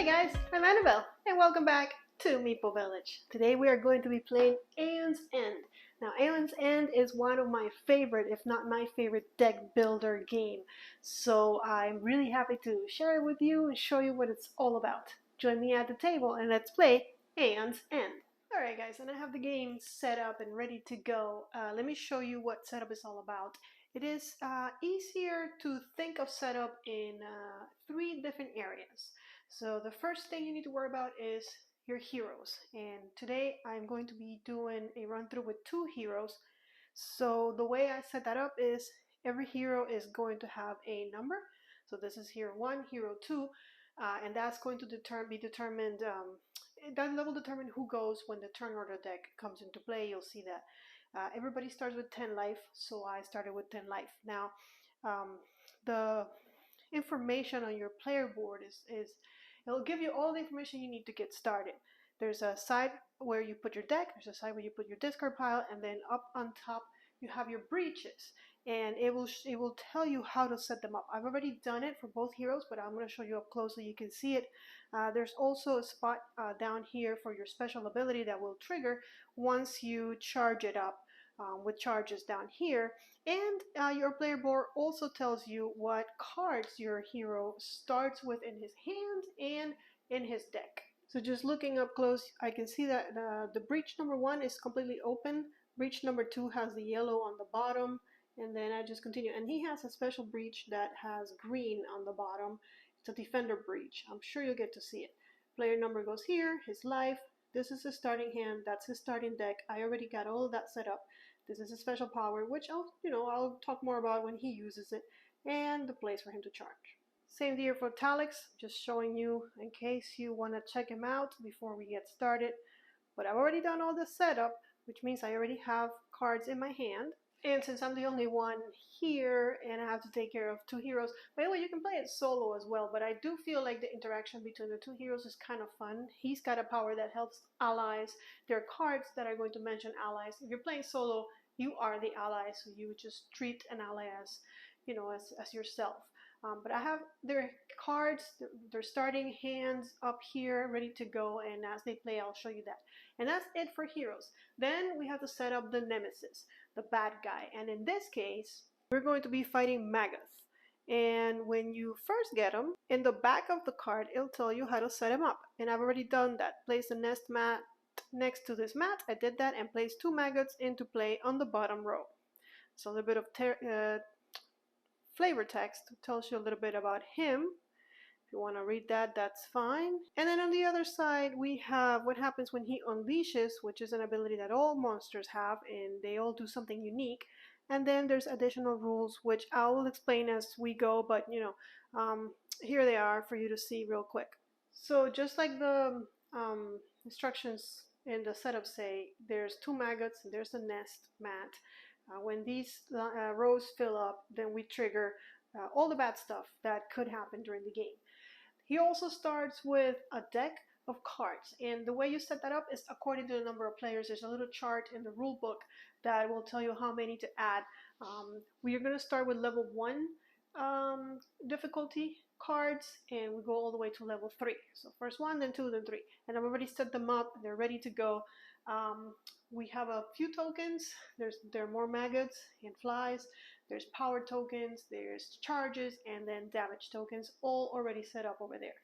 guys, I'm Annabelle, and welcome back to Meeple Village. Today we are going to be playing Aeon's End. Now, Aeon's End is one of my favorite, if not my favorite, deck builder game. So I'm really happy to share it with you and show you what it's all about. Join me at the table and let's play Aeon's End. Alright guys, and I have the game set up and ready to go. Let me show you what setup is all about. It is easier to think of setup in 3 different areas. So the first thing you need to worry about is your heroes. And today I'm going to be doing a run through with 2 heroes. So the way I set that up is every hero is going to have a number. So this is hero 1, hero 2, and that's going to be determined. That will determine who goes when the turn order deck comes into play. You'll see that. Everybody starts with 10 life, so I started with 10 life. Now, the information on your player board is it'll give you all the information you need to get started. There's a side where you put your deck, there's a side where you put your discard pile, and then up on top you have your breaches, and it will tell you how to set them up. I've already done it for both heroes, but I'm going to show you up close so you can see it. There's also a spot down here for your special ability that will trigger once you charge it up. With charges down here, and your player board also tells you what cards your hero starts with in his hand and in his deck. So just looking up close, I can see that the breach number 1 is completely open. Breach number 2 has the yellow on the bottom, and then I just continue. And he has a special breach that has green on the bottom. It's a defender breach. I'm sure you'll get to see it. Player number goes here, his life. This is his starting hand, that's his starting deck. I already got all of that set up. This is a special power, which I'll talk more about when he uses it, and the place for him to charge. Same here for Talix, just showing you in case you want to check him out before we get started. But I've already done all the setup, which means I already have cards in my hand. And since I'm the only one here and I have to take care of 2 heroes, by the way, you can play it solo as well, but I do feel like the interaction between the 2 heroes is kind of fun. He's got a power that helps allies. There are cards that are going to mention allies. If you're playing solo, you are the ally, so you just treat an ally as, as yourself. But I have their cards, their starting hands up here, ready to go, and as they play, I'll show you that. And that's it for heroes. Then we have to set up the Nemesis, the bad guy. And in this case, we're going to be fighting Magath. And when you first get him, in the back of the card, it'll tell you how to set him up. And I've already done that. Place the nest mat next to this mat. I did that and placed 2 maggots into play on the bottom row. So a little bit of flavor text tells you a little bit about him. If you want to read that, that's fine. And then on the other side, we have what happens when he unleashes, which is an ability that all monsters have, and they all do something unique. And then there's additional rules, which I will explain as we go, but here they are for you to see real quick. So just like the instructions in the setup say, there's 2 maggots and there's the nest mat. When these rows fill up, then we trigger all the bad stuff that could happen during the game. He also starts with a deck of cards, and the way you set that up is according to the number of players. There's a little chart in the rule book that will tell you how many to add. We are going to start with level 1 difficulty cards, and we go all the way to level 3. So first 1, then 2, then 3. And I've already set them up. They're ready to go. We have a few tokens. There are more maggots and flies. There's power tokens, there's charges, and then damage tokens, all already set up over there.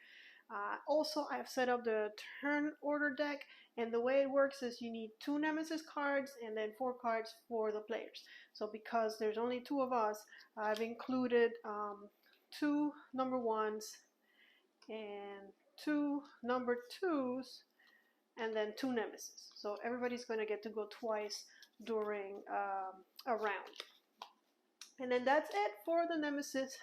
Also, I've set up the turn order deck, and the way it works is you need 2 Nemesis cards and then 4 cards for the players. So because there's only 2 of us, I've included 2 number 1s and 2 number 2s, and then 2 Nemesis. So everybody's going to get to go twice during a round. And then that's it for the Nemesis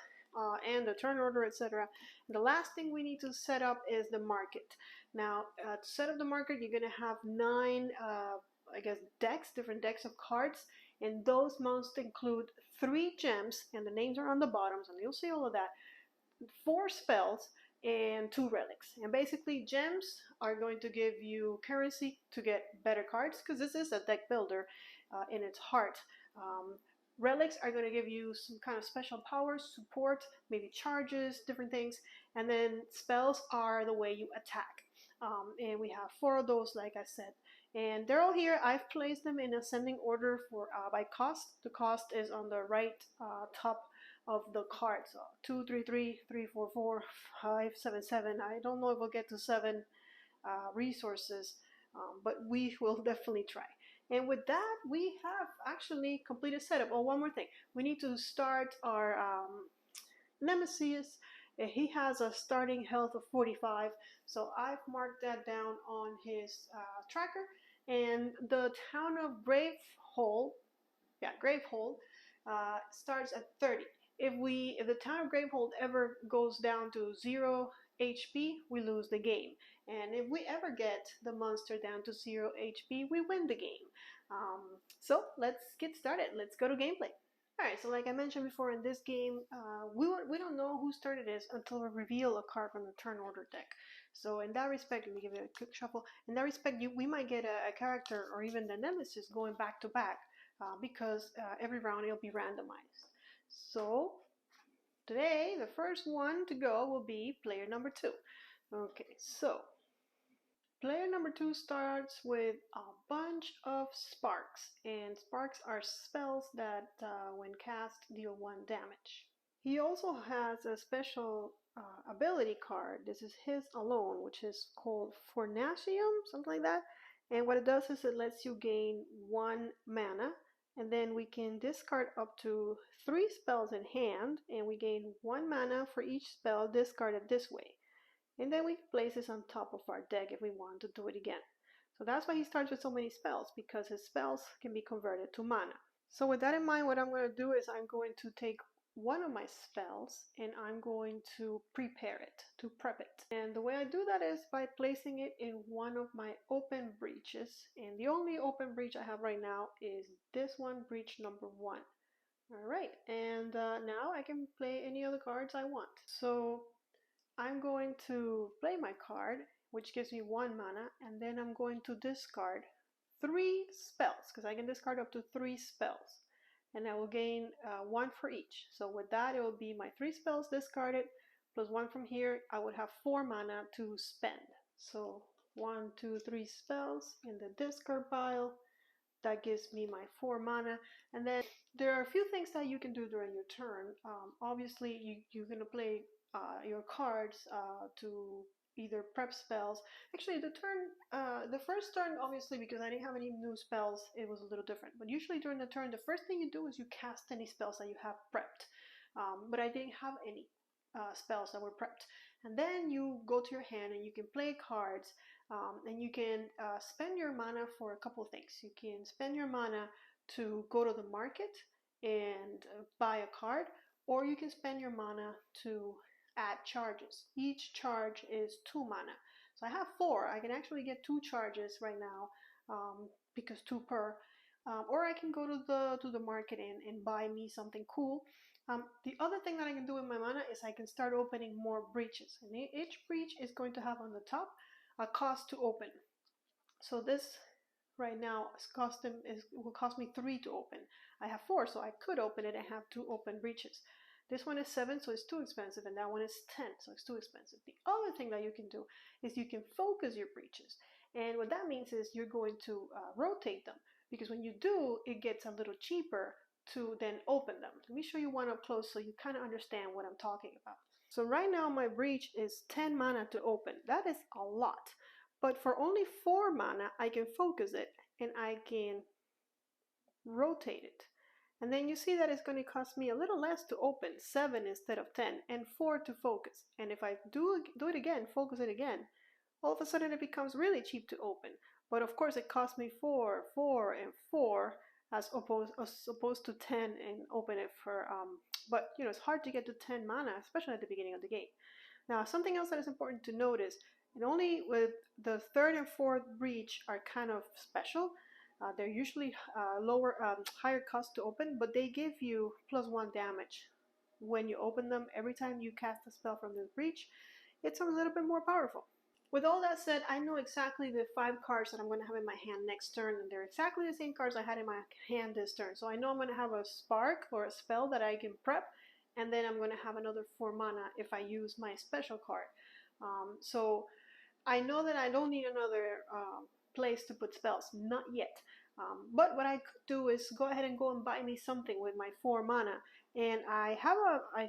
and the turn order, etc. The last thing we need to set up is the market. Now, to set up the market, you're going to have 9, decks, different decks of cards, and those must include 3 gems, and the names are on the bottom, so you'll see all of that, 4 spells, and 2 relics. And basically, gems are going to give you currency to get better cards, because this is a deck builder in its heart. Relics are going to give you some kind of special powers, support, maybe charges, different things. And then spells are the way you attack. And we have 4 of those, like I said. And they're all here. I've placed them in ascending order for by cost. The cost is on the right top of the card. So 2, 3, 3, 3, 4, 4, 5, 7, 7. I don't know if we'll get to 7 resources, but we will definitely try. And with that, we have actually completed setup. Oh, one more thing. We need to start our Nemesis. He has a starting health of 45, so I've marked that down on his tracker. And the town of Gravehold, starts at 30. If the town of Gravehold ever goes down to 0 HP, we lose the game. And if we ever get the monster down to 0 HP, we win the game. So let's get started. Let's go to gameplay. Alright, so like I mentioned before, in this game, we don't know whose turn it is until we reveal a card from the turn order deck. So in that respect, let me give it a quick shuffle. In that respect, we might get a character or even the Nemesis going back to back because every round it'll be randomized. So today, the first one to go will be player number 2. Okay, so player number 2 starts with a bunch of sparks, and sparks are spells that, when cast, deal 1 damage. He also has a special ability card. This is his alone, which is called Fornacium, something like that. And what it does is it lets you gain 1 mana, and then we can discard up to 3 spells in hand, and we gain 1 mana for each spell discarded this way. And then we can place this on top of our deck if we want to do it again. So that's why he starts with so many spells, because his spells can be converted to mana. So with that in mind, what I'm going to do is I'm going to take one of my spells and I'm going to prepare it, to prep it. And the way I do that is by placing it in one of my open breaches. And the only open breach I have right now is this one, breach number 1. All right, and now I can play any other cards I want. So I'm going to play my card, which gives me 1 mana, and then I'm going to discard 3 spells, because I can discard up to 3 spells, and I will gain 1 for each. So with that, it will be my 3 spells discarded, plus 1 from here. I would have 4 mana to spend. So 1, 2, 3 spells in the discard pile. That gives me my 4 mana. And then there are a few things that you can do during your turn. Obviously, you're going to play your cards to either prep spells. Actually, the first turn, obviously, because I didn't have any new spells, it was a little different. But usually during the turn, the first thing you do is you cast any spells that you have prepped. But I didn't have any spells that were prepped. And then you go to your hand and you can play cards, and you can spend your mana for a couple of things. You can spend your mana to go to the market and buy a card, or you can spend your mana to add charges. Each charge is 2 mana. So I have 4. I can actually get 2 charges right now, because 2 per. Or I can go to the market and buy me something cool. The other thing that I can do with my mana is I can start opening more breaches. And each breach is going to have on the top a cost to open. So this right now will cost me 3 to open. I have 4, so I could open it and have 2 open breaches. This one is 7, so it's too expensive, and that one is 10, so it's too expensive. The other thing that you can do is you can focus your breaches. And what that means is you're going to rotate them, because when you do, it gets a little cheaper to then open them. Let me show you one up close so you kind of understand what I'm talking about. So right now my breach is 10 mana to open. That is a lot. But for only 4 mana, I can focus it and I can rotate it. And then you see that it's going to cost me a little less to open, 7 instead of 10, and 4 to focus. And if I do it again, focus it again, all of a sudden it becomes really cheap to open. But of course it costs me 4, 4, and 4 as opposed to 10 and open it for, but you know, it's hard to get to 10 mana, especially at the beginning of the game. Now, something else that is important to notice, and only with the 3rd and 4th breach are kind of special. They're usually higher cost to open, but they give you +1 damage when you open them. Every time you cast a spell from this breach, it's a little bit more powerful. With all that said, I know exactly the 5 cards that I'm going to have in my hand next turn, and they're exactly the same cards I had in my hand this turn. So I know I'm going to have a spark or a spell that I can prep, and then I'm going to have another 4 mana if I use my special card. So I know that I don't need another place to put spells, not yet. But what I could do is go ahead and go and buy me something with my 4 mana. And I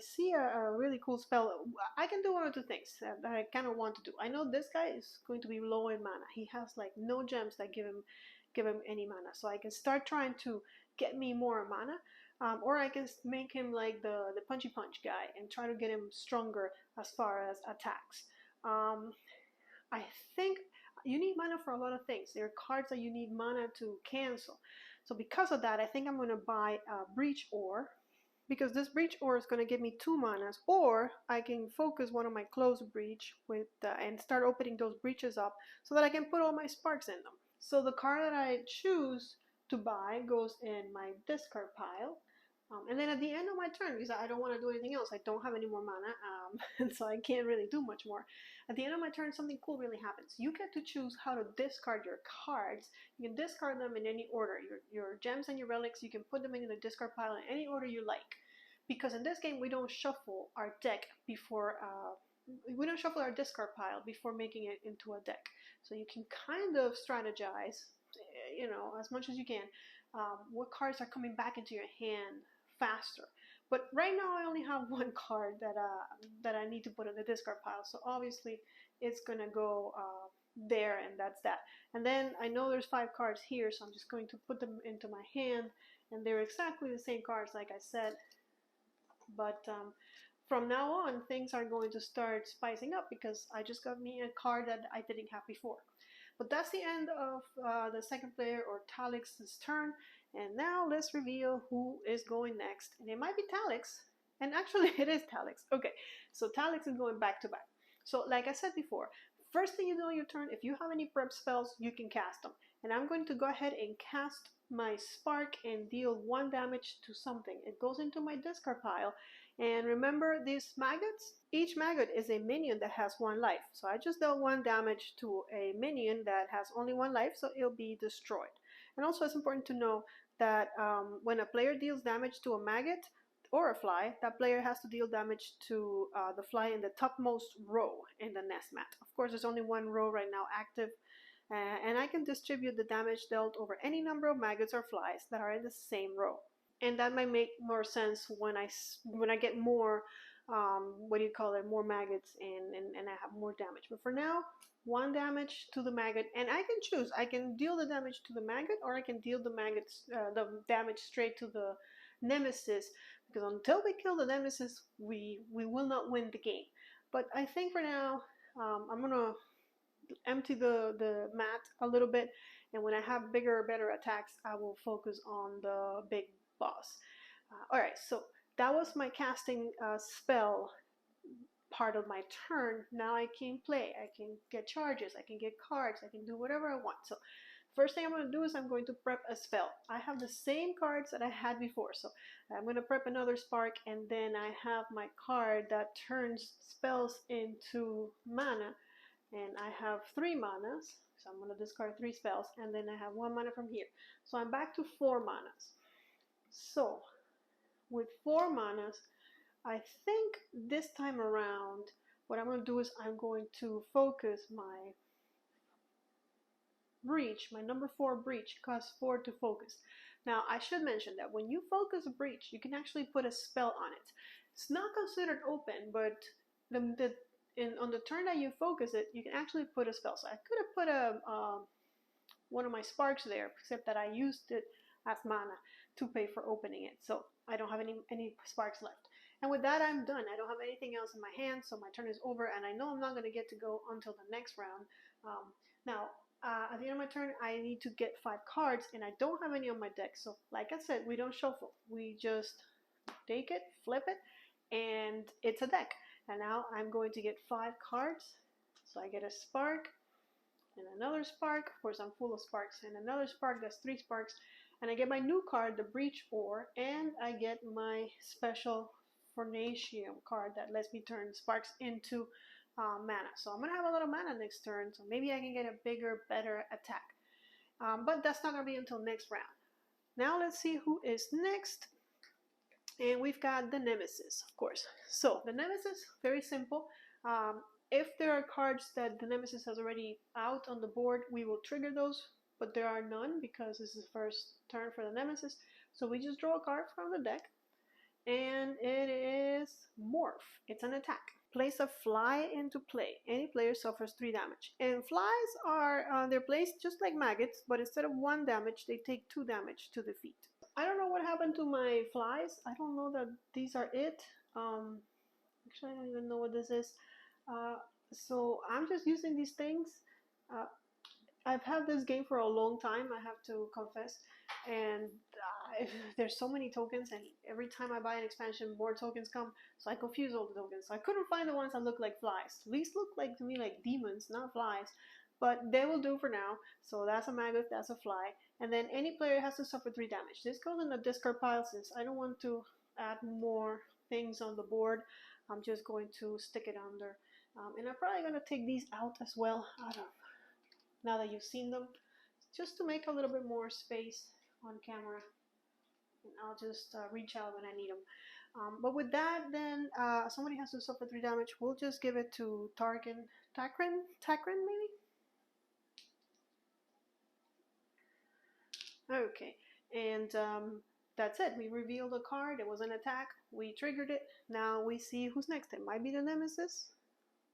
see a really cool spell. I can do one or two things that I kind of want to do. I know this guy is going to be low in mana. He has like no gems that give him any mana. So I can start trying to get me more mana. Or I can make him like the punchy punch guy and try to get him stronger as far as attacks. I think you need mana for a lot of things. There are cards that you need mana to cancel. So because of that, I think I'm going to buy a Breach Ore, because this Breach Ore is going to give me 2 manas, or I can focus one of my Closed Breach with and start opening those breaches up so that I can put all my sparks in them. So the card that I choose to buy goes in my discard pile. And then at the end of my turn, because I don't want to do anything else, I don't have any more mana, and so I can't really do much more. At the end of my turn, something cool really happens. You get to choose how to discard your cards. You can discard them in any order. Your gems and your relics, you can put them in the discard pile in any order you like. Because in this game, we don't shuffle our deck before... we don't shuffle our discard pile before making it into a deck. So you can kind of strategize, as much as you can, what cards are coming back into your hand faster. But right now I only have 1 card that I need to put in the discard pile. So obviously it's gonna go there, and that's that. And then I know there's 5 cards here, so I'm just going to put them into my hand, and they're exactly the same cards like I said. But from now on, things are going to start spicing up because I just got me a card that I didn't have before. But that's the end of the second player, or Talix's, turn. And now let's reveal who is going next. And it might be Talix. And actually it is Talix. Okay, so Talix is going back to back. So like I said before, first thing you do on your turn, if you have any prep spells, you can cast them. And I'm going to go ahead and cast my Spark and deal 1 damage to something. It goes into my discard pile. And remember these maggots? Each maggot is a minion that has 1 life. So I just dealt 1 damage to a minion that has only 1 life, so it'll be destroyed. And also it's important to know that when a player deals damage to a maggot or a fly, that player has to deal damage to the fly in the topmost row in the nest mat. Of course, there's only 1 row right now active. And I can distribute the damage dealt over any number of maggots or flies that are in the same row. And that might make more sense when I get more, more maggots and I have more damage. But for now, 1 damage to the maggot, and I can choose. I can deal the damage to the maggot, or I can deal the damage straight to the Nemesis, because until we kill the Nemesis, we will not win the game. But I think for now, I'm gonna empty the mat a little bit, and when I have bigger, better attacks, I will focus on the big boss. Alright, so that was my casting spell part of my turn. Now I can play. I can get charges, I can get cards, I can do whatever I want. So first thing I'm going to do is I'm going to prep a spell. I have the same cards that I had before, so I'm going to prep another Spark, and then I have my card that turns spells into mana. And I have 3 manas, so I'm going to discard 3 spells, and then I have 1 mana from here. So I'm back to 4 manas. So with 4 manas, I think this time around, what I'm going to do is I'm going to focus my Breach, my number 4 Breach, costs 4 to focus. Now I should mention that when you focus a Breach, you can actually put a spell on it. It's not considered open, but on the turn that you focus it, you can actually put a spell. So I could have put one of my Sparks there, except that I used it as mana to pay for opening it. So I don't have any Sparks left. And with that, I'm done. I don't have anything else in my hand, so my turn is over, and I know I'm not going to get to go until the next round. Now, at the end of my turn, I need to get 5 cards, and I don't have any on my deck. So like I said, we don't shuffle. We just take it, flip it, and it's a deck. And now I'm going to get 5 cards. So I get a Spark and another Spark. Of course, I'm full of Sparks. And another Spark, that's 3 Sparks. And I get my new card, the Breach Ore, and I get my special Fornatium card that lets me turn Sparks into mana. So I'm going to have a lot of mana next turn, so maybe I can get a bigger, better attack. But that's not going to be until next round. Now let's see who is next. And we've got the Nemesis, of course. So the Nemesis, very simple. If there are cards that the Nemesis has already out on the board, we will trigger those, but there are none because this is the first turn for the Nemesis. So we just draw a card from the deck, and it is Morph. It's an attack. Place a fly into play. Any player suffers 3 damage. And flies are, they're placed just like maggots, but instead of 1 damage, they take 2 damage to defeat. I don't know what happened to my flies. I don't know that these are it. Actually, I don't even know what this is. Uh, so I'm just using these things. Uh, I've had this game for a long time, I have to confess, and there's so many tokens, and every time I buy an expansion, more tokens come, so I confuse all the tokens. So I couldn't find the ones that look like flies. These look like to me like demons, not flies, but they will do for now. So that's a maggot, that's a fly, and then any player has to suffer 3 damage. This goes in the discard pile since I don't want to add more things on the board. I'm just going to stick it under, and I'm probably going to take these out as well. I don't now that you've seen them, just to make a little bit more space on camera. And I'll just reach out when I need them. But with that, then somebody has to suffer 3 damage. We'll just give it to Takrin maybe? Okay, and that's it. We revealed a card. It was an attack. We triggered it. Now we see who's next. It might be the Nemesis,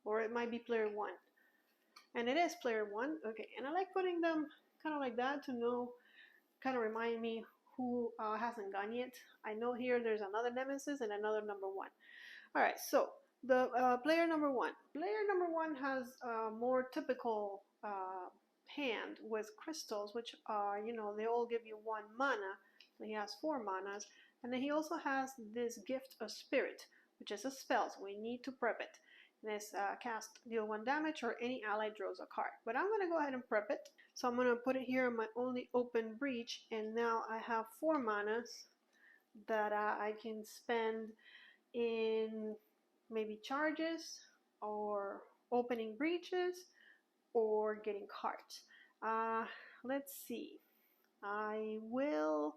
or it might be player 1. And it is player 1. Okay, and I like putting them kind of like that to know, kind of remind me who hasn't gone yet. I know here there's another Nemesis and another number 1. All right, so the player number 1. Player number 1 has a more typical hand with crystals, which are, you know, they all give you 1 mana. So he has 4 manas. And then he also has this Gift of Spirit, which is a spell, so we need to prep it. And it's cast, deal 1 damage, or any ally draws a card. But I'm going to go ahead and prep it. So I'm going to put it here in my only open breach, and now I have 4 manas that I can spend in maybe charges, or opening breaches, or getting cards. Let's see. I will,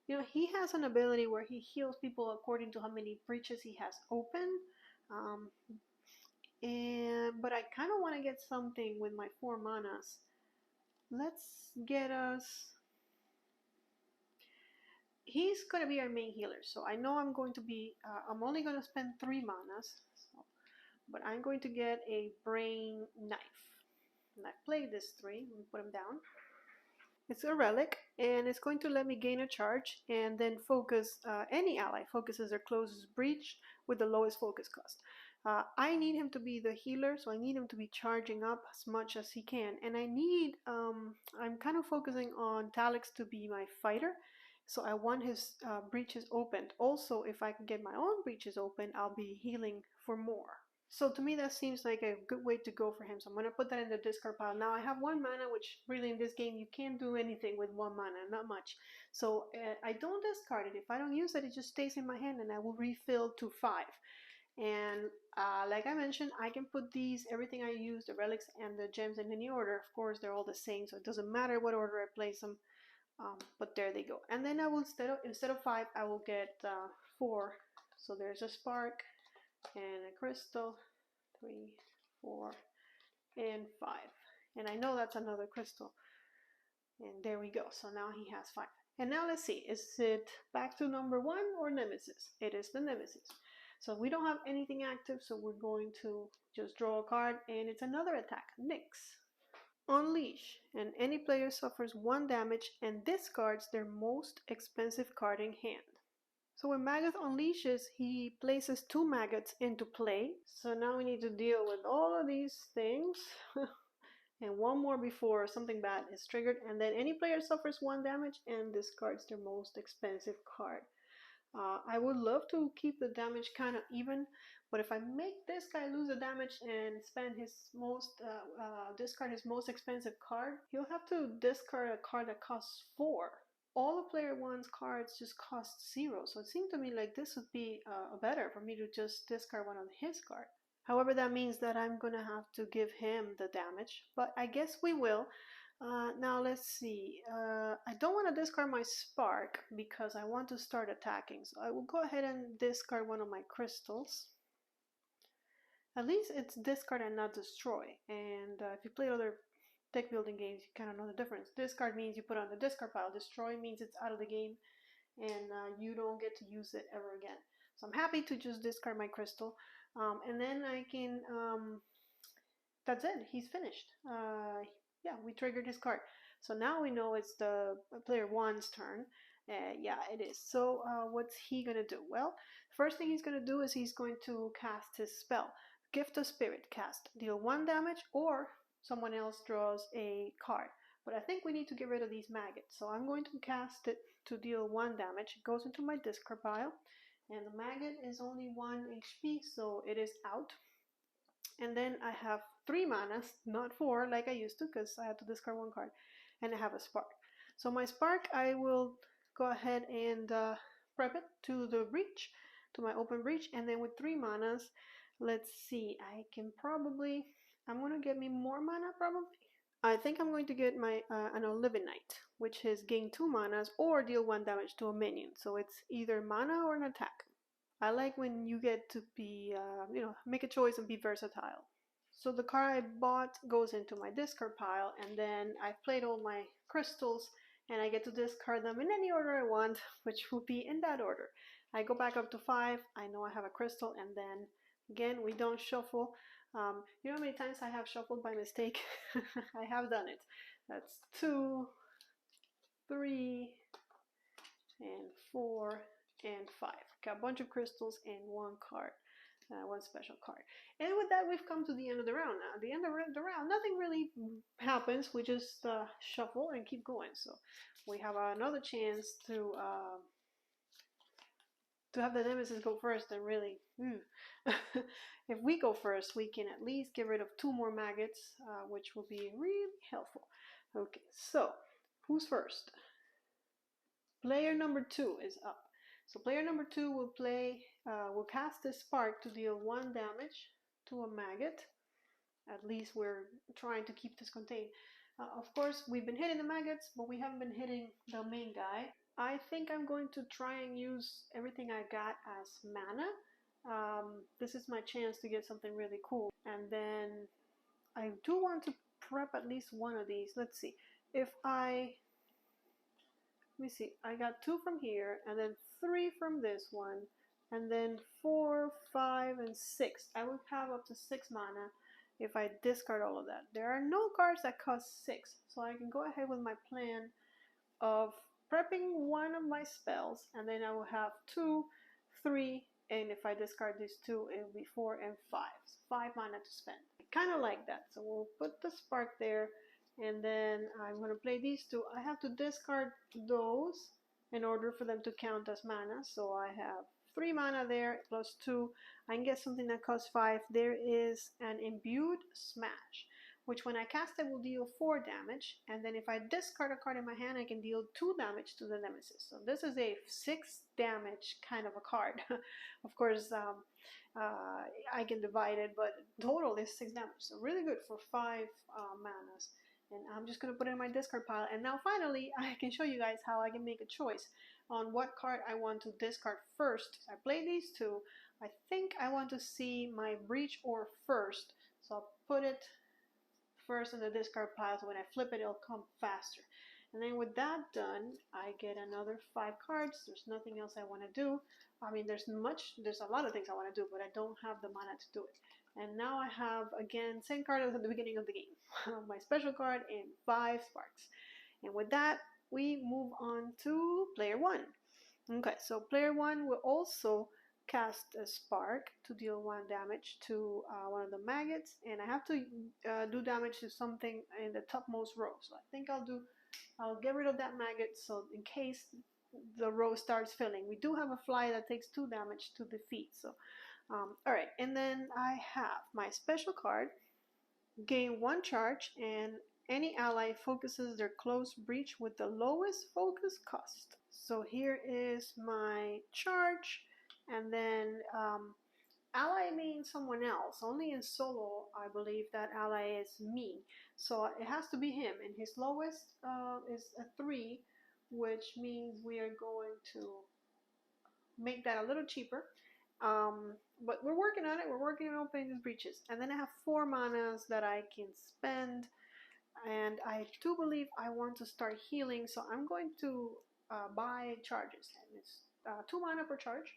you know, he has an ability where he heals people according to how many breaches he has open. But I kind of want to get something with my 4 manas. Let's get us, he's going to be our main healer, so I know I'm going to be, I'm only going to spend 3 manas, so, but I'm going to get a brain knife. And I played this 3, let me put him down. It's a relic, and it's going to let me gain a charge, and then focus, any ally focuses their closest breach with the lowest focus cost. I need him to be the healer, so I need him to be charging up as much as he can. And I need, I'm kind of focusing on Talix to be my fighter, so I want his breaches opened. Also, if I can get my own breaches open, I'll be healing for more. So to me, that seems like a good way to go for him. So I'm going to put that in the discard pile. Now I have 1 mana, which really in this game, you can't do anything with 1 mana, not much. So I don't discard it. If I don't use it, it just stays in my hand, and I will refill to 5. And like I mentioned, I can put these, everything I use, the relics and the gems, in any order. Of course, they're all the same, so it doesn't matter what order I place them. But there they go. And then I will, instead of 5, I will get 4. So there's a spark and a crystal, 3, 4, and 5. And I know that's another crystal. And there we go. So now he has 5. And now let's see, is it back to number 1 or Nemesis? It is the Nemesis. So we don't have anything active, so we're going to just draw a card, and it's another attack, Nyx. Unleash, and any player suffers 1 damage and discards their most expensive card in hand. So when Maggot unleashes, he places 2 maggots into play. So now we need to deal with all of these things. And 1 more before something bad is triggered. And then any player suffers 1 damage and discards their most expensive card. I would love to keep the damage kind of even, but if I make this guy lose the damage and spend his most, discard his most expensive card, he'll have to discard a card that costs 4. All the player one's cards just cost 0, so it seemed to me like this would be better for me to just discard one of his cards. However, that means that I'm gonna have to give him the damage, but I guess we will. Now let's see. I don't want to discard my spark because I want to start attacking. So I will go ahead and discard one of my crystals. At least it's discard and not destroy. And if you play other deck building games, you kind of know the difference. Discard means you put on the discard pile. Destroy means it's out of the game and you don't get to use it ever again. So I'm happy to just discard my crystal. And then I can, that's it, he's finished. Yeah, we triggered his card. So now we know it's the player one's turn. Yeah, it is. So what's he gonna do? Well, first thing he's gonna do is he's going to cast his spell. Gift of Spirit cast. Deal 1 damage or someone else draws a card. But I think we need to get rid of these maggots. So I'm going to cast it to deal 1 damage. It goes into my discard pile. And the maggot is only 1 HP, so it is out. And then I have 3 manas, not 4 like I used to because I had to discard 1 card. And I have a spark. So my spark, I will go ahead and prep it to the breach, to my open breach. And then with 3 manas, let's see, I can probably, I'm going to get me more mana probably. I think I'm going to get my an Living Knight, which is gain 2 manas or deal 1 damage to a minion. So it's either mana or an attack. I like when you get to be, make a choice and be versatile. So the card I bought goes into my discard pile, and then I've played all my crystals, and I get to discard them in any order I want, which will be in that order. I go back up to 5, I know I have a crystal, and then again, we don't shuffle. You know how many times I have shuffled by mistake? I have done it. That's 2, 3, and 4, and 5. Got a bunch of crystals and 1 card. 1 special card. And with that, we've come to the end of the round now. At the end of the round, nothing really happens. We just shuffle and keep going. So we have another chance to have the Nemesis go first and really, if we go first, we can at least get rid of 2 more maggots, which will be really helpful. Okay, so who's first? Player number 2 is up. So player number 2 will cast this spark to deal 1 damage to a maggot. At least we're trying to keep this contained. Of course, we've been hitting the maggots, but we haven't been hitting the main guy. I think I'm going to try and use everything I got as mana. This is my chance to get something really cool. And then I do want to prep at least one of these. Let's see. Let me see, I got 2 from here, and then 3 from this one, and then 4, 5, and 6. I would have up to 6 mana if I discard all of that. There are no cards that cost 6, so I can go ahead with my plan of prepping one of my spells, and then I will have 2, 3, and if I discard these 2, it will be 4 and 5. So 5 mana to spend. I kind of like that, so we'll put the spark there. And then I'm going to play these 2. I have to discard those in order for them to count as mana. So I have 3 mana there plus 2. I can get something that costs 5. There is an Imbued Smash, which when I cast it will deal 4 damage. And then if I discard a card in my hand, I can deal 2 damage to the Nemesis. So this is a 6 damage kind of a card. Of course, I can divide it, but total is 6 damage. So really good for 5 manas. And I'm just going to put it in my discard pile. And now finally, I can show you guys how I can make a choice on what card I want to discard first. I play these 2. I think I want to see my breach or first. So I'll put it first in the discard pile. So when I flip it, it'll come faster. And then with that done, I get another 5 cards. There's nothing else I want to do. I mean, there's a lot of things I want to do, but I don't have the mana to do it. And now I have, again, same card as at the beginning of the game. My special card and 5 sparks. And with that, we move on to player 1. Okay, so player 1 will also cast a spark to deal 1 damage to one of the maggots. And I have to do damage to something in the topmost row. So I think I'll get rid of that maggot so in case the row starts filling. We do have a fly that takes 2 damage to defeat. So, alright, and then I have my special card, gain 1 charge, and any ally focuses their close breach with the lowest focus cost. So here is my charge, and then ally means someone else. Only in solo, I believe that ally is me. So it has to be him. And his lowest is a 3, which means we are going to make that a little cheaper. But we're working on it. We're working on opening these breaches. And then I have 4 manas that I can spend. And I do believe I want to start healing. So I'm going to buy charges. And it's 2 mana per charge.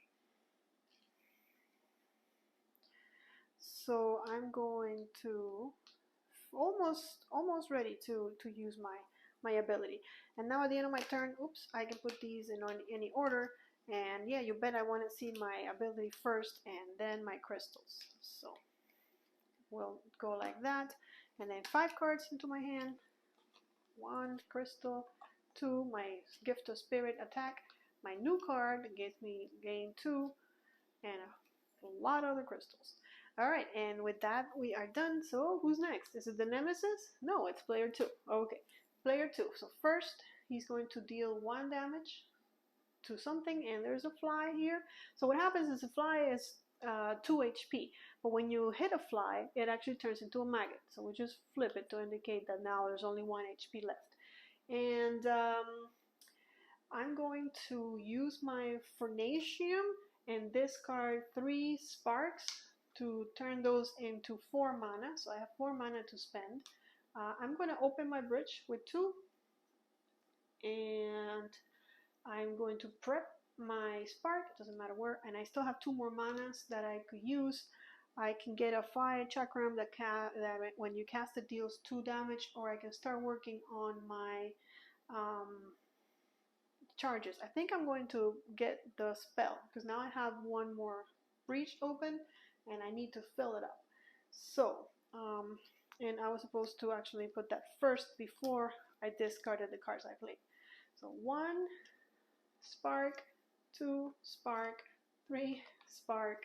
So I'm going to almost ready to use my ability. And now at the end of my turn, oops, I can put these in any order. And yeah, you bet I want to see my ability first and then my crystals. So we'll go like that. And then 5 cards into my hand. 1 crystal, 2 my gift of spirit attack. My new card gives me gain 2 and a lot of other crystals. Alright, and with that we are done. So who's next? Is it the Nemesis? No, it's player 2. Okay, player 2. So first he's going to deal 1 damage to something, and there's a fly here. So what happens is the fly is 2 HP, but when you hit a fly, it actually turns into a maggot. So we just flip it to indicate that now there's only 1 HP left. And I'm going to use my Fornatium and discard 3 sparks to turn those into 4 mana. So I have 4 mana to spend. I'm going to open my bridge with 2. And I'm going to prep my spark, it doesn't matter where, and I still have 2 more manas that I could use. I can get a fire chakram that when you cast it deals 2 damage, or I can start working on my charges. I think I'm going to get the spell because now I have 1 more breach open and I need to fill it up. So and I was supposed to actually put that first before I discarded the cards I played. So 1 spark, 2 spark, 3 spark,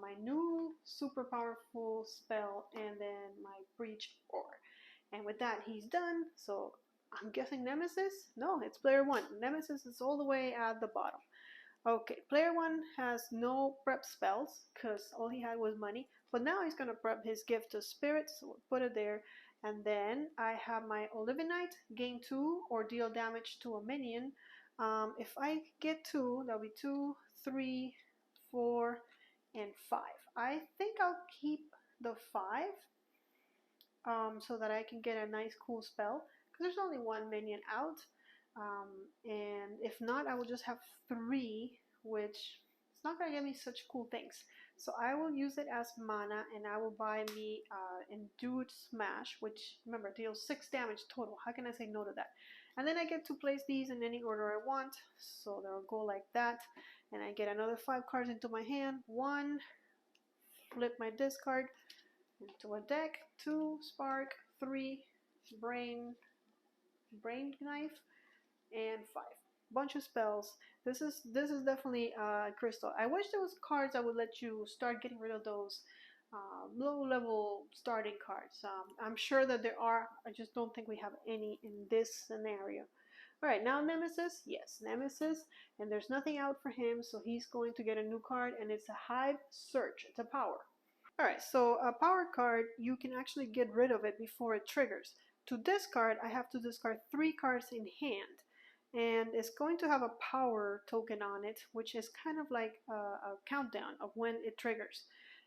my new super powerful spell, and then my breach ore. And with that he's done. So I'm guessing Nemesis? No, it's player 1. Nemesis is all the way at the bottom. Okay, player 1 has no prep spells because all he had was money, but now he's going to prep his gift of spirit, so we'll put it there. And then I have my Olivinite, gain 2 or deal damage to a minion. If I get 2, that'll be 2, 3, 4, and 5. I think I'll keep the 5 so that I can get a nice cool spell because there's only 1 minion out. And if not, I will just have 3, which it's not going to give me such cool things. So I will use it as mana, and I will buy me Endued Smash, which remember deals 6 damage total. How can I say no to that? And then I get to place these in any order I want, so they'll go like that. And I get another 5 cards into my hand. 1, flip my discard into a deck. 2 spark, 3 brain knife, and 5. Bunch of spells. This is definitely crystal. I wish there was cards that would let you start getting rid of those low level starting cards. I'm sure that there are. I just don't think we have any in this scenario. Alright, now Nemesis. Yes, Nemesis. And there's nothing out for him, so he's going to get a new card, and it's a Hive Search. It's a power. Alright, so a power card, you can actually get rid of it before it triggers. To discard, I have to discard 3 cards in hand. And it's going to have a power token on it, which is kind of like a countdown of when it triggers.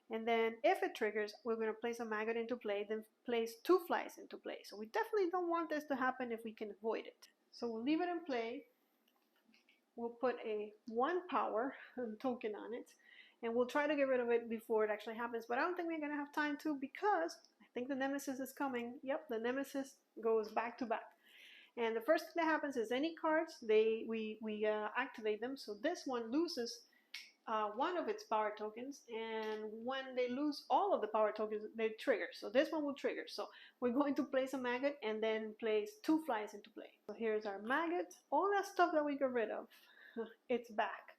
And then if it triggers, we're going to place a maggot into play, then place 2 flies into play. So we definitely don't want this to happen if we can avoid it. So we'll leave it in play. We'll put a 1 power token on it. And we'll try to get rid of it before it actually happens. But I don't think we're going to have time to, because I think the Nemesis is coming. Yep, the Nemesis goes back to back. And the first thing that happens is any cards, we activate them. So this one loses 1 of its power tokens, and when they lose all of the power tokens, they trigger. So this one will trigger. So we're going to place a maggot and then place 2 flies into play. So here's our maggot. All that stuff that we got rid of, it's back.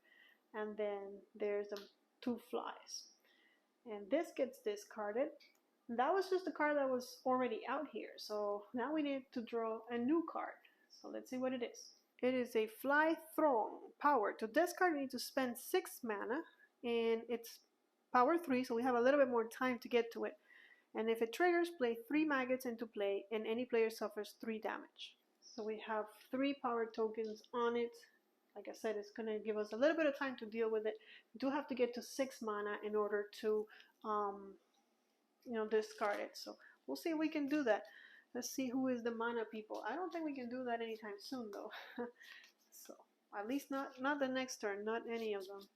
And then there's the 2 flies. And this gets discarded. That was just the card that was already out here. So now we need to draw a new card. So let's see what it is. It is a Fly Throng power. To discard, you need to spend 6 mana. and it's power 3, so we have a little bit more time to get to it. And if it triggers, play 3 maggots into play, and any player suffers 3 damage. So we have 3 power tokens on it. Like I said, it's going to give us a little bit of time to deal with it. We do have to get to 6 mana in order to, discard it. So we'll see if we can do that. Let's see who is the mana people. I don't think we can do that anytime soon, though. So at least not the next turn, not any of them.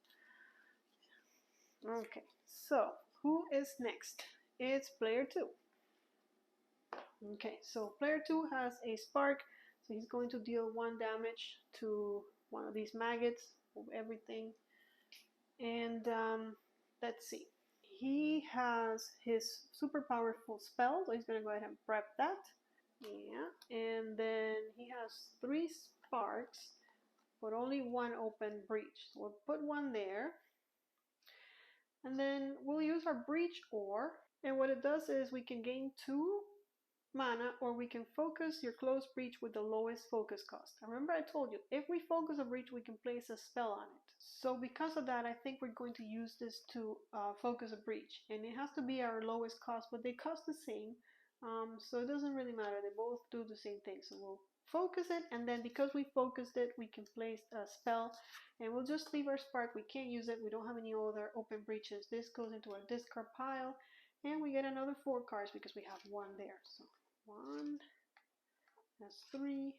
Okay, so who is next? It's player 2. Okay, so player 2 has a spark, so he's going to deal 1 damage to one of these maggots of everything. And let's see. He has his super powerful spell, so he's going to go ahead and prep that. Yeah, and then he has 3 sparks, but only 1 open breach. So we'll put 1 there. And then we'll use our breach ore. And what it does is we can gain 2 mana, or we can focus your close breach with the lowest focus cost. Remember I told you, if we focus a breach, we can place a spell on it. So because of that, I think we're going to use this to focus a breach. And it has to be our lowest cost, but they cost the same. So it doesn't really matter. They both do the same thing. So we'll focus it, and then because we focused it, we can place a spell, and we'll just leave our spark. We can't use it. We don't have any other open breaches. This goes into our discard pile, and we get another 4 cards because we have 1 there. So 1, that's 3,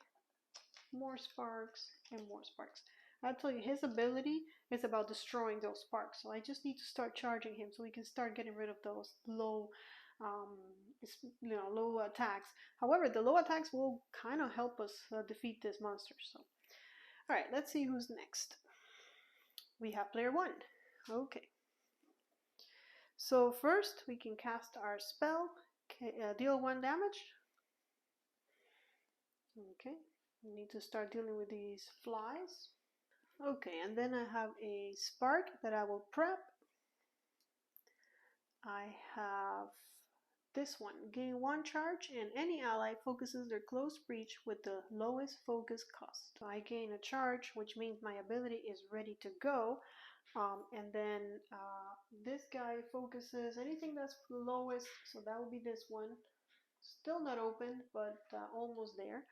more sparks, and more sparks. I'll tell you, his ability is about destroying those sparks. So I just need to start charging him so we can start getting rid of those low low attacks. However, the low attacks will kind of help us defeat this monster. So, all right, let's see who's next. We have player 1. Okay. So first, we can cast our spell, deal 1 damage. Okay, we need to start dealing with these flies. Okay, and then I have a spark that I will prep. I have this one, gain 1 charge, and any ally focuses their close breach with the lowest focus cost. So I gain a charge, which means my ability is ready to go. And then this guy focuses anything that's lowest, so that will be this one. Still not open, but almost there.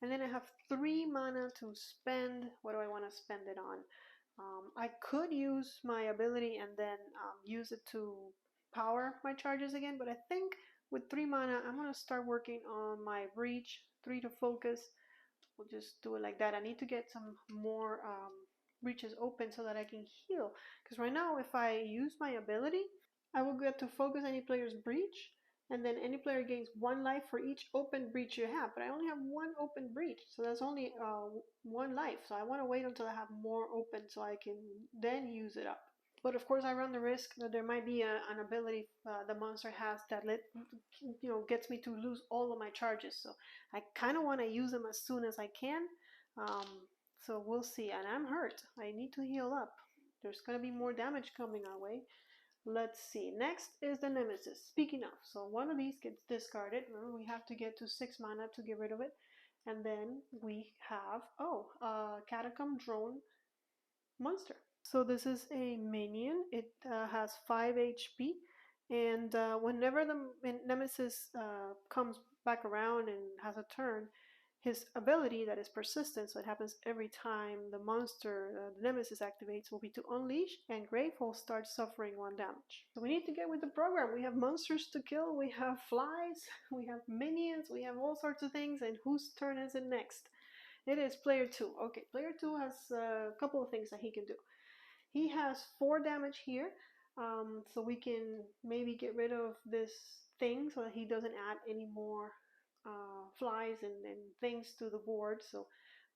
And then I have 3 mana to spend. What do I want to spend it on? I could use my ability and then use it to power my charges again, but I think with 3 mana, I'm going to start working on my breach, 3 to focus. We'll just do it like that. I need to get some more breaches open so that I can heal. Because right now, if I use my ability, I will get to focus any player's breach, and then any player gains 1 life for each open breach you have. But I only have 1 open breach, so that's only 1 life. So I want to wait until I have more open so I can then use it up. But of course, I run the risk that there might be an ability the monster has that gets me to lose all of my charges. So I kind of want to use them as soon as I can. So we'll see. And I'm hurt. I need to heal up. There's going to be more damage coming our way. Let's see. Next is the Nemesis. Speaking of, so one of these gets discarded. Remember, we have to get to 6 mana to get rid of it. And then we have, Catacomb Drone monster. So this is a minion. It has 5 HP. And whenever the Nemesis comes back around and has a turn, his ability, that is persistent, so it happens every time the monster, the Nemesis activates, will be to unleash, and Gravehole starts suffering 1 damage. So we need to get with the program. We have monsters to kill, we have flies, we have minions, we have all sorts of things, and whose turn is it next? It is player 2. Okay, player 2 has a couple of things that he can do. He has 4 damage here, so we can maybe get rid of this thing so that he doesn't add any more flies and things to the board. So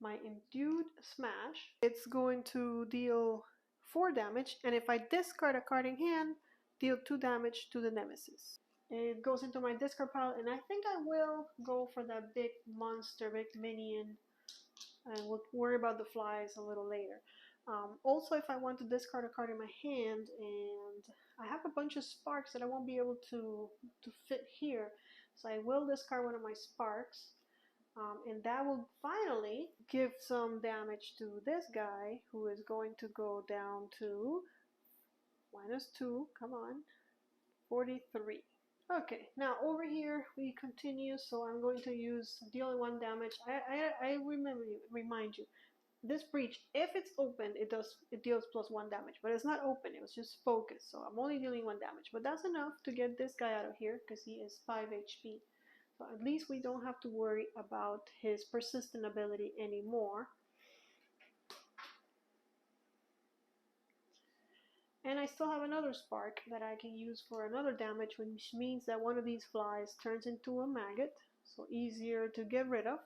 my Endued Smash, it's going to deal 4 damage, and if I discard a card in hand, deal 2 damage to the Nemesis. It goes into my discard pile, and I think I will go for that big monster, big minion, and we'll worry about the flies a little later. Also, if I want to discard a card in my hand, and I have a bunch of sparks that I won't be able to fit here, so I will discard one of my sparks, and that will finally give some damage to this guy, who is going to go down to -2, come on, 43. Okay, now over here we continue, so I'm going to use dealing 1 damage. I remind you, this breach, if it's open, it deals +1 damage, but it's not open, it was just focused, so I'm only dealing 1 damage. But that's enough to get this guy out of here, because he is 5 HP. So at least we don't have to worry about his persistent ability anymore. And I still have another spark that I can use for another damage, which means that one of these flies turns into a maggot, so easier to get rid of.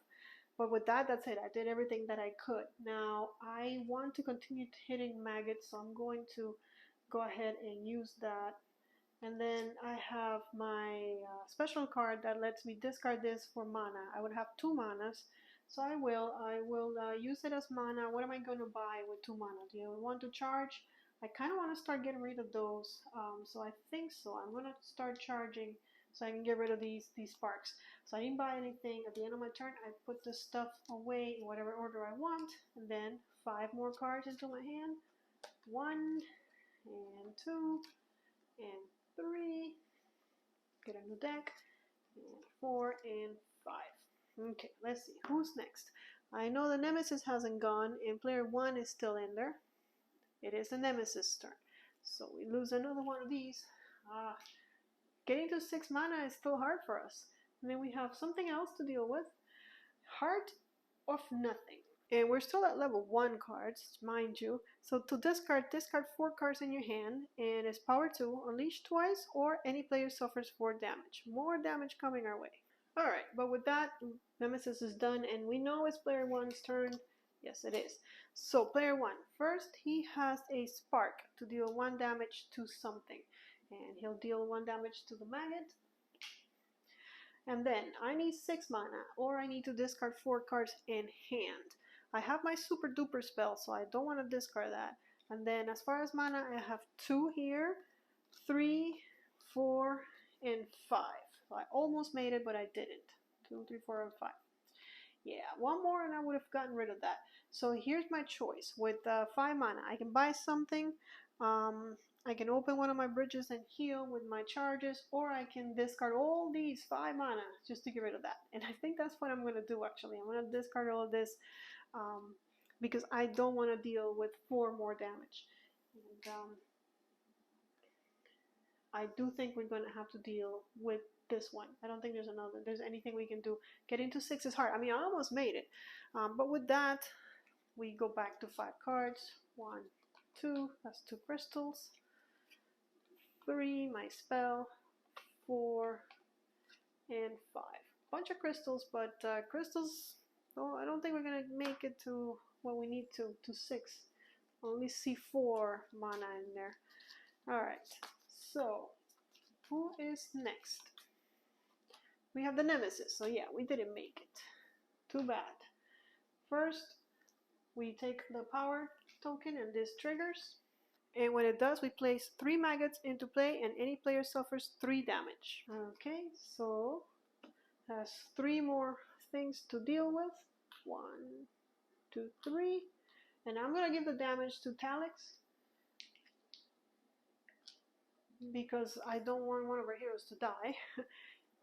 But with that, that's it. I did everything that I could. Now, I want to continue hitting maggots, so I'm going to go ahead and use that. And then I have my special card that lets me discard this for mana. I would have 2 manas, so I will use it as mana. What am I going to buy with 2 mana? Do you want to charge? I kind of want to start getting rid of those, so I think so. I'm going to start charging so I can get rid of these sparks. So I didn't buy anything. At the end of my turn, I put this stuff away in whatever order I want, and then 5 more cards into my hand. 1 and 2 and 3. Get a new deck. And 4 and 5. Okay, let's see. Who's next? I know the Nemesis hasn't gone, and player 1 is still in there. It is the Nemesis turn. So we lose another one of these. Getting to 6 mana is still hard for us. And then we have something else to deal with. Heart of Nothing. And we're still at level 1 cards, mind you. So to discard 4 cards in your hand, and it's power 2, unleash twice, or any player suffers 4 damage. More damage coming our way. Alright, but with that, Nemesis is done, and we know it's player 1's turn. Yes, it is. So player 1, first he has a spark to deal 1 damage to something. And he'll deal 1 damage to the maggot. And then I need 6 mana, or I need to discard 4 cards in hand. I have my super duper spell, so I don't want to discard that. And then as far as mana, I have 2 here, 3, 4, and 5. So I almost made it, but I didn't. 2, 3, 4, and 5. Yeah, 1 more and I would have gotten rid of that. So here's my choice. With 5 mana, I can buy something. I can open one of my bridges and heal with my charges, or I can discard all these 5 mana just to get rid of that. And I think that's what I'm going to do actually. I'm going to discard all of this because I don't want to deal with 4 more damage. And I do think we're going to have to deal with this one. I don't think there's anything we can do. Getting to 6 is hard. I mean, I almost made it. But with that, we go back to 5 cards. 1, 2, that's 2 crystals. 3, my spell. 4, and 5. Bunch of crystals, but crystals, oh, I don't think we're going to make it to what we need to 6. I only see 4 mana in there. Alright, so who is next? We have the Nemesis, so yeah, we didn't make it. Too bad. First, we take the power token and this triggers. And when it does, we place 3 maggots into play and any player suffers 3 damage. Okay, so has 3 more things to deal with. 1, 2, 3. And I'm going to give the damage to Talix because I don't want one of our heroes to die.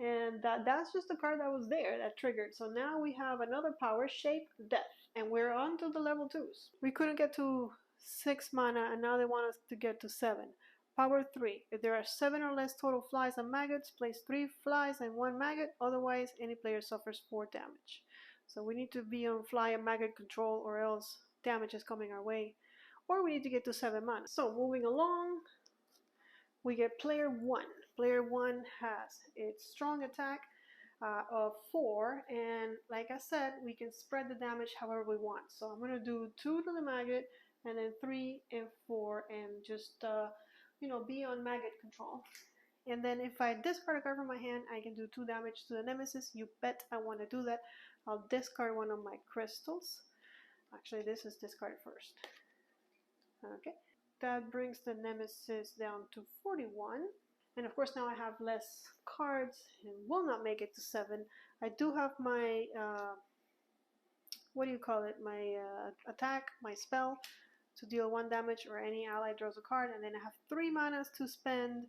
And that's just the card that was there that triggered. So now we have another power, Shape Death. And we're on to the level 2s. We couldn't get to 6 mana and now they want us to get to 7. Power 3. If there are 7 or less total flies and maggots, place 3 flies and 1 maggot. Otherwise, any player suffers 4 damage. So we need to be on fly and maggot control or else damage is coming our way. Or we need to get to 7 mana. So moving along, we get player 1. Player 1 has its strong attack of 4, and like I said, we can spread the damage however we want. So I'm going to do 2 to the maggot, and then 3 and 4, and just be on maggot control. And then if I discard a card from my hand, I can do 2 damage to the Nemesis. You bet I want to do that. I'll discard one of my crystals. Actually, this is discarded first. Okay. That brings the Nemesis down to 41. And of course now I have less cards and will not make it to 7. I do have my, my attack, my spell. to deal 1 damage, or any ally draws a card, and then I have 3 manas to spend.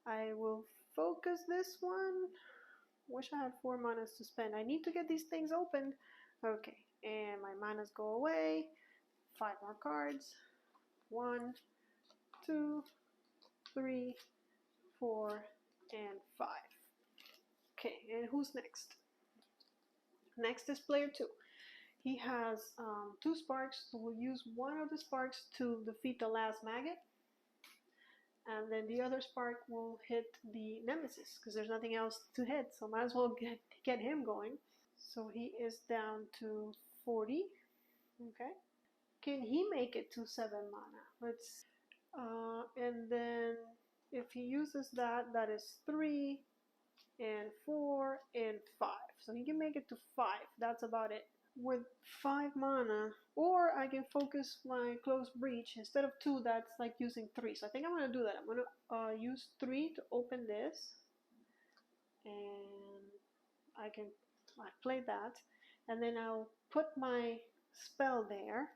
I will focus this one. Wish I had 4 manas to spend. I need to get these things opened. Okay, and my manas go away. 5 more cards. 1, 2, 3, 4, and 5. Okay, and who's next? Next is player 2. He has 2 sparks, so we'll use one of the sparks to defeat the last maggot. And then the other spark will hit the Nemesis, because there's nothing else to hit, so might as well get him going. So he is down to 40. Okay. Can he make it to 7 mana? Let's and then if he uses that, that is 3 and 4 and 5. So he can make it to 5. That's about it. With 5 mana, or I can focus my close breach. Instead of 2, that's like using 3. So I think I'm going to do that. I'm going to use 3 to open this. And I can play that. And then I'll put my spell there.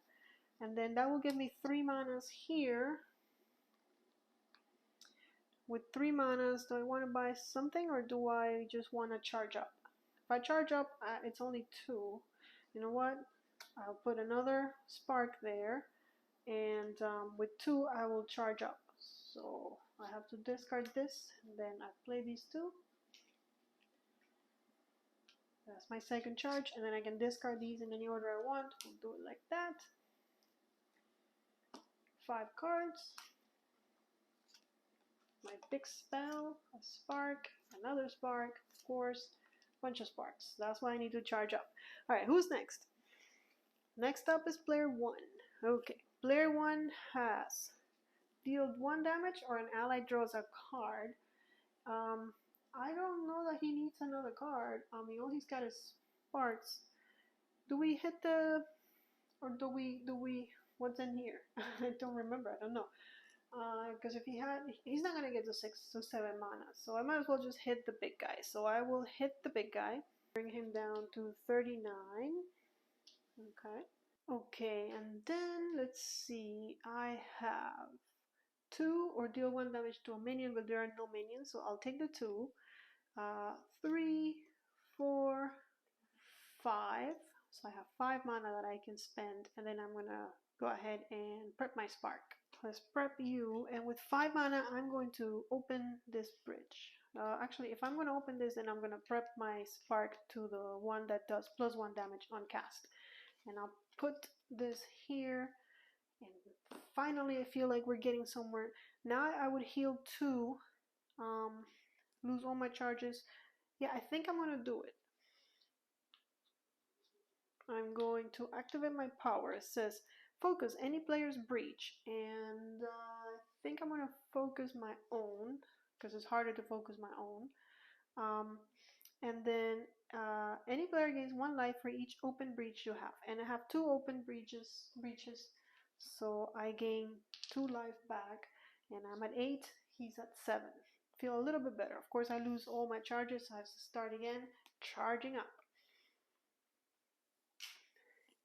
And then that will give me 3 manas here. With 3 manas, do I want to buy something, or do I just want to charge up? If I charge up, it's only 2. You know what? I'll put another spark there, and with 2 I will charge up. So I have to discard this, and then I play these 2. That's my second charge, and then I can discard these in any order I want. We'll do it like that. 5 cards. My big spell, a spark, another spark, of course, bunch of sparks. That's why I need to charge up. Alright, who's next? Next up is player 1. Okay, player 1 has deal 1 damage, or an ally draws a card. I don't know that he needs another card. I mean, all he's got is sparks. Do we hit the, or do we, what's in here? I don't remember, I don't know. Because if he's not going to get to 6 to 7 mana, so I might as well just hit the big guy. So I will hit the big guy, bring him down to 39. Okay. Okay, and then let's see, I have 2, or deal 1 damage to a minion, but there are no minions, so I'll take the 2. 3, 4, 5. So I have 5 mana that I can spend, and then I'm gonna go ahead and prep my spark. Let's prep you, and with 5 mana, I'm going to open this bridge. Actually, if I'm going to open this, then I'm going to prep my spark to the one that does +1 damage on cast. And I'll put this here, and finally I feel like we're getting somewhere. Now I would heal 2, lose all my charges. Yeah, I think I'm going to do it. I'm going to activate my power. It says focus any player's breach, and I think I'm going to focus my own, because it's harder to focus my own. And then any player gains 1 life for each open breach you have, and I have 2 open breaches, so I gain 2 life back, and I'm at 8, he's at 7. Feel a little bit better. Of course I lose all my charges, so I have to start again, charging up.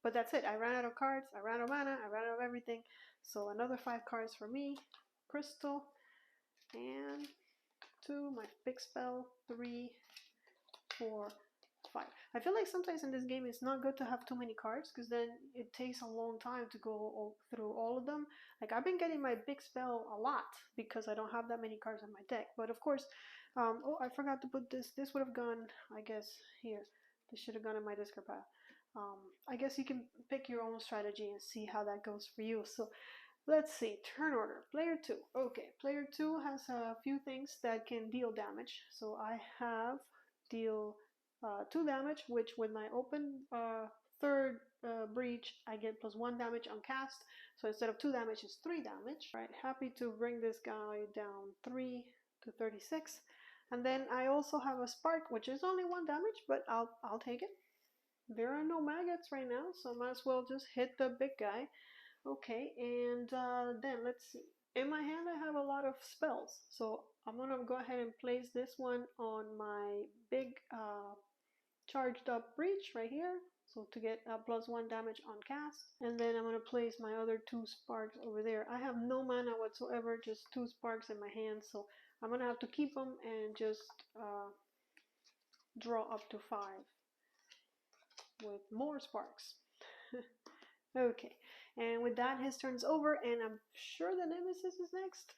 But that's it. I ran out of cards, I ran out of mana, I ran out of everything. So another 5 cards for me. Crystal, and 2, my big spell, 3, 4, 5. I feel like sometimes in this game it's not good to have too many cards, because then it takes a long time to go through all of them. Like, I've been getting my big spell a lot because I don't have that many cards in my deck. But of course, oh, I forgot to put this. This would have gone, I guess, here. This should have gone in my discard pile. I guess you can pick your own strategy and see how that goes for you. So let's see, turn order. Player 2. Okay, player 2 has a few things that can deal damage. So I have deal 2 damage, which with my open third breach, I get +1 damage on cast. So instead of 2 damage, it's 3 damage. Right, happy to bring this guy down 3 to 36. And then I also have a spark, which is only 1 damage, but I'll take it. There are no maggots right now, so I might as well just hit the big guy. Okay, and then let's see. In my hand I have a lot of spells, so I'm gonna go ahead and place this one on my big charged up breach right here. So to get +1 damage on cast. And then I'm going to place my other 2 sparks over there. I have no mana whatsoever, just 2 sparks in my hand. So I'm going to have to keep them and just draw up to 5 with more sparks. Okay, and with that his turn's over, and I'm sure the Nemesis is next.